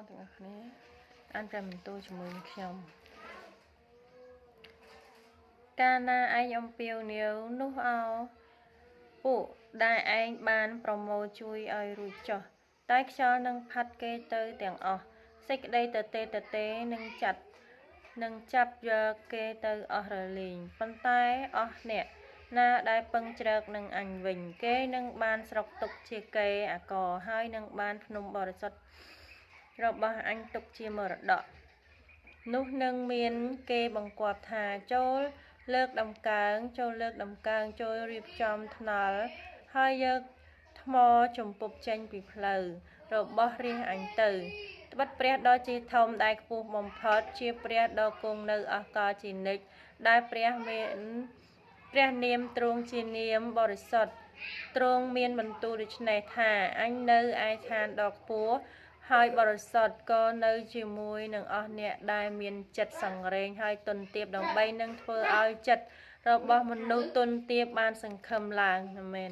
ទាំងអស់គ្នាអានតែបន្ទូលជាមួយនឹងខ្ញុំកាលណាឯងអំពាវនាវនោះពួកដែលឯងបានប្រមូលជួយឲ្យរួចចុះតែខ្យល់នឹងផាត់គេទៅទាំងអស់សេចក្តីទទេនឹងចាប់យកគេទៅអស់រលីងប៉ុន្តែអស់អ្នកណាដែលពឹងជ្រកនឹងអញវិញគេនឹងបានស្រុកទុកជាកេរអាករហើយនឹងបានភ្នំបរិសុទ្ធរបស់អញទុកជាមរតកនោះនឹងមានគេបង្គាប់ថាចូលលើកដំកើងចូលរៀបចំថ្នល់ហើយយកថ្មជំពប់ចេញពីផ្លូវរបស់រាជអញទៅត្បិតព្រះដ៏ជាធំដែលខ្ពស់បំផុតជាព្រះដ៏គង់នៅអកលជានិច្ចដែលព្រះនាមទ្រង់ជានាមបរិសុទ្ធទ្រង់មានបន្ទូលដូច្នេះថាអញនៅឯឋានដ៏ខ្ពស់ហើយបរិសុទ្ធក៏នៅជាមួយនឹងអស់អ្នកដែលមានចិត្តសង្រេងហើយទន់ទាបដើម្បីនឹងធ្វើឲ្យចិត្តរបស់មនុស្សទន់ទាបបានសង្ឃឹមឡើងអាមែន